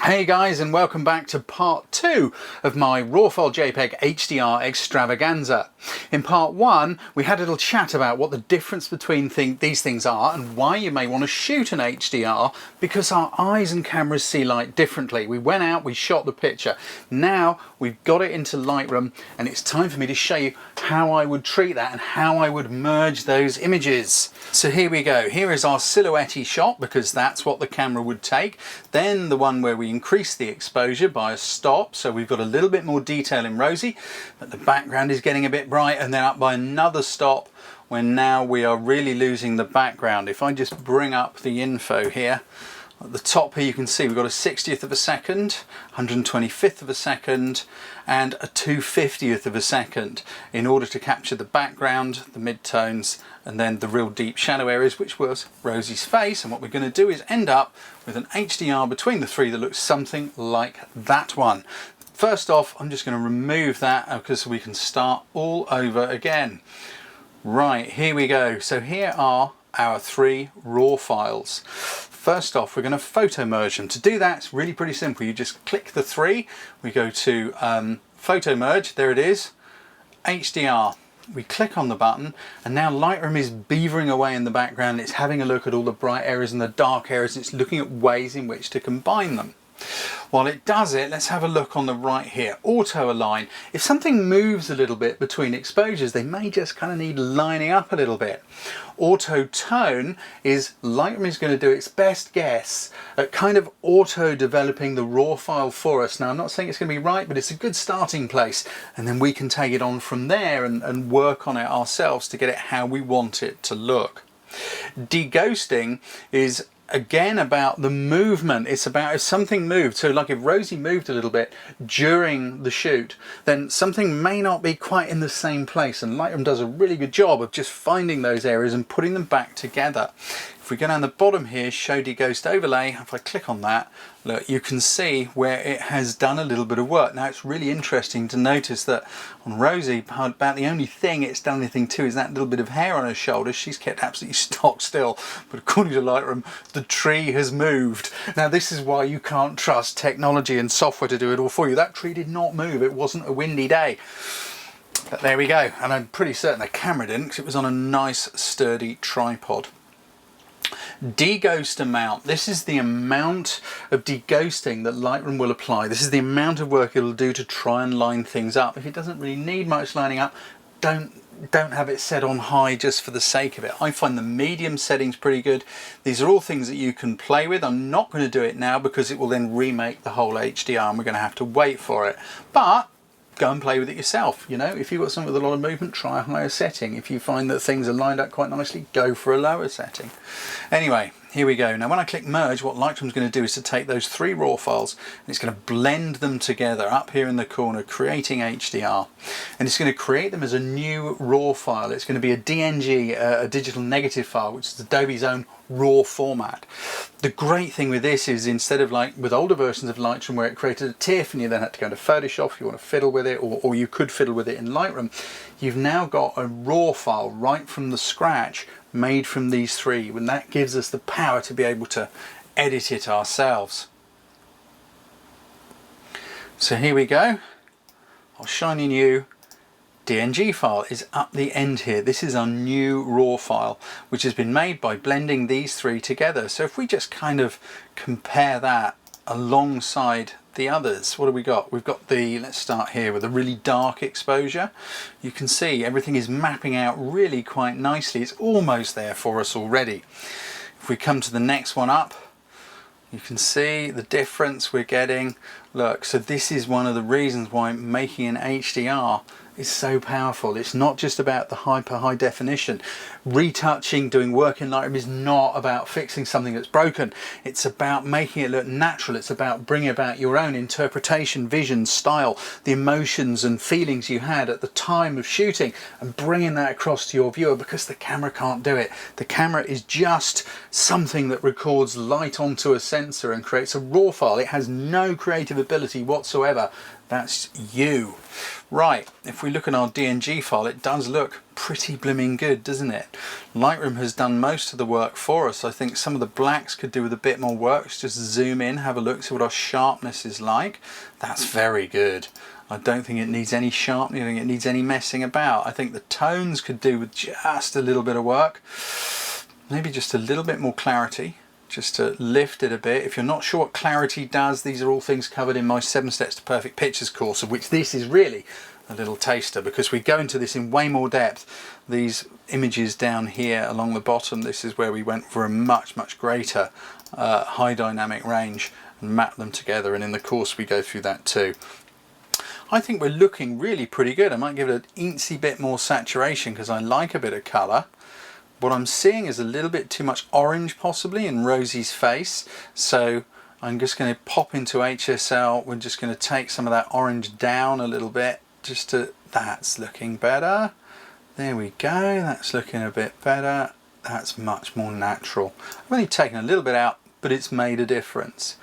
Hey guys, and welcome back to part 2 of my raw file JPEG HDR extravaganza. In part 1 we had a little chat about what the difference between these things are and why you may want to shoot an HDR, because our eyes and cameras see light differently. We went out, we shot the picture. Now we've got it into Lightroom and it's time for me to show you how I would treat that and how I would merge those images. So here we go. Here is our silhouette shot, because that's what the camera would take. Then the one where we increase the exposure by a stop, so we've got a little bit more detail in rosy, but the background is getting a bit bright, and then up by another stop when now we are really losing the background. If I just bring up the info here, at the top here you can see we've got a 60th of a second, 125th of a second and a 250th of a second in order to capture the background, the mid-tones and then the real deep shadow areas, which was Rosie's face. And what we're going to do is end up with an HDR between the three that looks something like that one. First off, I'm just going to remove that because we can start all over again. Right, here we go. So here are our three raw files. First off, we're going to photo merge them. To do that, it's really pretty simple. You just click the three, we go to photo merge, there it is, HDR. We click on the button and now Lightroom is beavering away in the background. It's having a look at all the bright areas and the dark areas. It's looking at ways in which to combine them. While it does it, let's have a look on the right here. Auto align. If something moves a little bit between exposures, they may just kind of need lining up a little bit. Auto tone is Lightroom is going to do its best guess at kind of auto developing the raw file for us. Now, I'm not saying it's going to be right, but it's a good starting place, and then we can take it on from there and work on it ourselves to get it how we want it to look. Deghosting is again about the movement. It's about if something moved. So like if Rosie moved a little bit during the shoot, then something may not be quite in the same place, and Lightroom does a really good job of just finding those areas and putting them back together. If we go down the bottom here, show deghost overlay, if I click on that, look, you can see where it has done a little bit of work. Now it's really interesting to notice that on Rosie, about the only thing it's done anything to is that little bit of hair on her shoulder. She's kept absolutely stock still, but according to Lightroom, the tree has moved. Now this is why you can't trust technology and software to do it all for you. That tree did not move. It wasn't a windy day. But there we go, and I'm pretty certain the camera didn't, because it was on a nice sturdy tripod. Deghost amount. This is the amount of deghosting that Lightroom will apply. This is the amount of work it'll do to try and line things up. If it doesn't really need much lining up, don't have it set on high just for the sake of it. I find the medium settings pretty good. These are all things that you can play with. I'm not going to do it now because it will then remake the whole HDR and we're going to have to wait for it. But go and play with it yourself. You know, if you've got something with a lot of movement, try a higher setting. If you find that things are lined up quite nicely, go for a lower setting. Anyway, here we go. Now when I click merge, what Lightroom's going to do is to take those three raw files and it's going to blend them together up here in the corner, creating HDR. And it's going to create them as a new raw file. It's going to be a DNG, a digital negative file, which is Adobe's own raw format. The great thing with this is, instead of like with older versions of Lightroom where it created a TIFF and you then had to go into Photoshop if you want to fiddle with it, or you could fiddle with it in Lightroom, you've now got a raw file right from the scratch made from these three, and that gives us the power to be able to edit it ourselves. So here we go. Our shiny new DNG file is up the end here. This is our new raw file, which has been made by blending these three together. So if we just kind of compare that alongside the others, what have we got? We've got the, let's start here with a really dark exposure. You can see everything is mapping out really quite nicely. It's almost there for us already. If we come to the next one up, you can see the difference we're getting. Look, so this is one of the reasons why making an HDR is so powerful. It's not just about the hyper high definition. Retouching, doing work in Lightroom is not about fixing something that's broken. It's about making it look natural. It's about bringing about your own interpretation, vision, style, the emotions and feelings you had at the time of shooting, and bringing that across to your viewer, because the camera can't do it. The camera is just something that records light onto a sensor and creates a raw file. It has no creative ability whatsoever. That's you. Right, if we look at our DNG file, it does look pretty blooming good, doesn't it? Lightroom has done most of the work for us. I think some of the blacks could do with a bit more work. Let's just zoom in, have a look, see what our sharpness is like. That's very good. I don't think it needs any sharpening, I don't think it needs any messing about. I think the tones could do with just a little bit of work. Maybe just a little bit more clarity, just to lift it a bit. If you're not sure what clarity does, these are all things covered in my 7 Steps to Perfect Pictures course, of which this is really a little taster, because we go into this in way more depth. These images down here along the bottom, this is where we went for a much greater high dynamic range and mapped them together, and in the course we go through that too. I think we're looking really pretty good. I might give it an incy bit more saturation because I like a bit of colour. What I'm seeing is a little bit too much orange possibly in Rosie's face, so I'm just going to pop into HSL. We're just going to take some of that orange down a little bit, just to, that's looking better. There we go, that's looking a bit better. That's much more natural. I've only taken a little bit out, but it's made a difference.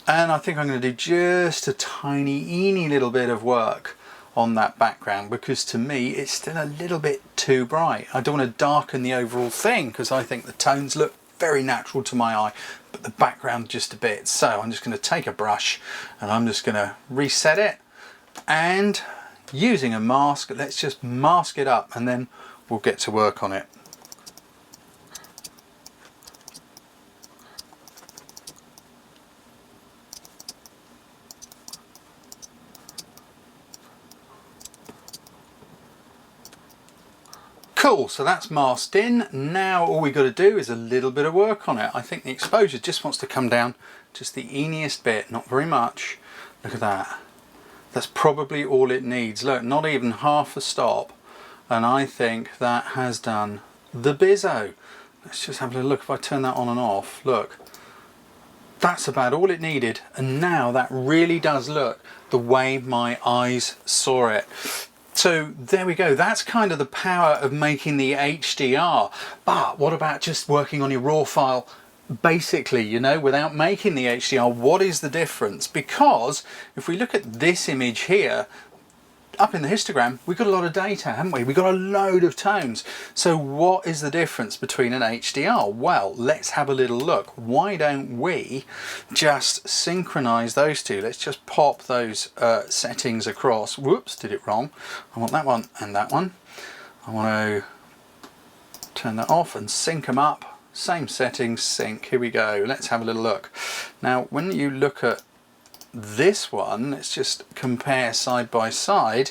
And I think I'm going to do just a tiny little bit of work on that background, because to me it's still a little bit too bright. I don't want to darken the overall thing because I think the tones look very natural to my eye, but the background just a bit. So I'm just going to take a brush and I'm just going to reset it, and using a mask, let's just mask it up and then we'll get to work on it. Cool, so that's masked in. Now all we got to do is a little bit of work on it. I think the exposure just wants to come down just the eeniest bit, not very much. Look at that. That's probably all it needs. Look, not even half a stop. And I think that has done the bizzo. Let's just have a look. If I turn that on and off, look. That's about all it needed. And now that really does look the way my eyes saw it. So there we go, that's kind of the power of making the HDR. But what about just working on your raw file basically, you know, without making the HDR? What is the difference? Because if we look at this image here, up in the histogram, we've got a lot of data, haven't we? We've got a load of tones. So what is the difference between an HDR? Well, let's have a little look. Why don't we just synchronize those two? Let's just pop those settings across. Whoops, did it wrong. I want that one and that one. I want to turn that off and sync them up. Same settings, sync. Here we go. Let's have a little look. Now, when you look at this one, let's just compare side by side.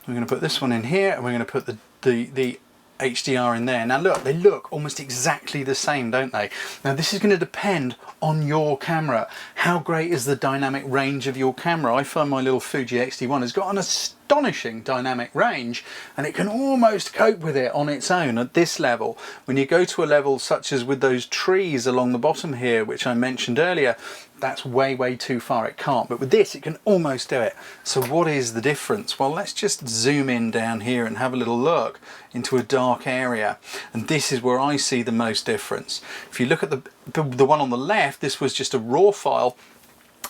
We're going to put this one in here and we're going to put the HDR in there. Now look, they look almost exactly the same, don't they? Now this is going to depend on your camera. How great is the dynamic range of your camera? I find my little Fuji X-T1 has got an astonishing dynamic range, and it can almost cope with it on its own at this level. When you go to a level such as with those trees along the bottom here, which I mentioned earlier, that's way too far, it can't. But with this, it can almost do it. So what is the difference? Well, let's just zoom in down here and have a little look into a dark area. And this is where I see the most difference. If you look at the one on the left, this was just a raw file,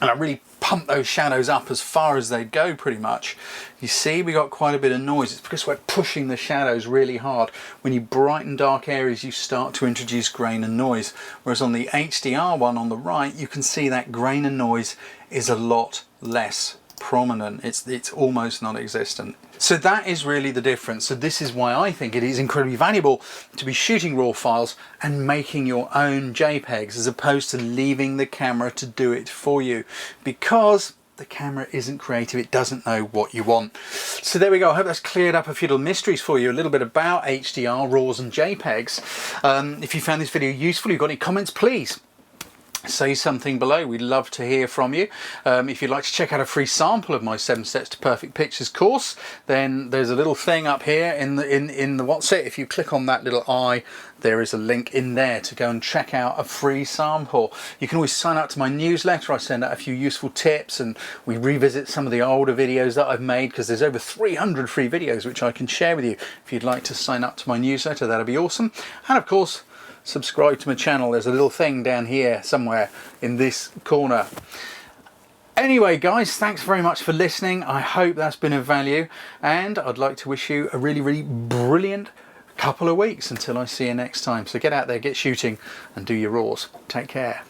and I really pumped those shadows up as far as they'd go pretty much. You see, we got quite a bit of noise. It's because we're pushing the shadows really hard. When you brighten dark areas, you start to introduce grain and noise. Whereas on the HDR one on the right, you can see that grain and noise is a lot less prominent. It's almost non-existent. So that is really the difference. So this is why I think it is incredibly valuable to be shooting raw files and making your own JPEGs as opposed to leaving the camera to do it for you, because the camera isn't creative, it doesn't know what you want. So there we go. I hope that's cleared up a few little mysteries for you, a little bit about HDR, RAWs and JPEGs. If you found this video useful, you've got any comments, please say something below. We'd love to hear from you. If you'd like to check out a free sample of my 7 Steps to Perfect Pictures course, then there's a little thing up here in the what's it. If you click on that little eye, there is a link in there to go and check out a free sample. You can always sign up to my newsletter. I send out a few useful tips and we revisit some of the older videos that I've made, because there's over 300 free videos which I can share with you. If you'd like to sign up to my newsletter, that'd be awesome. And of course, subscribe to my channel. There's a little thing down here somewhere in this corner. Anyway guys, thanks very much for listening. I hope that's been of value, and I'd like to wish you a really brilliant couple of weeks until I see you next time. So get out there, get shooting and do your raws. Take care.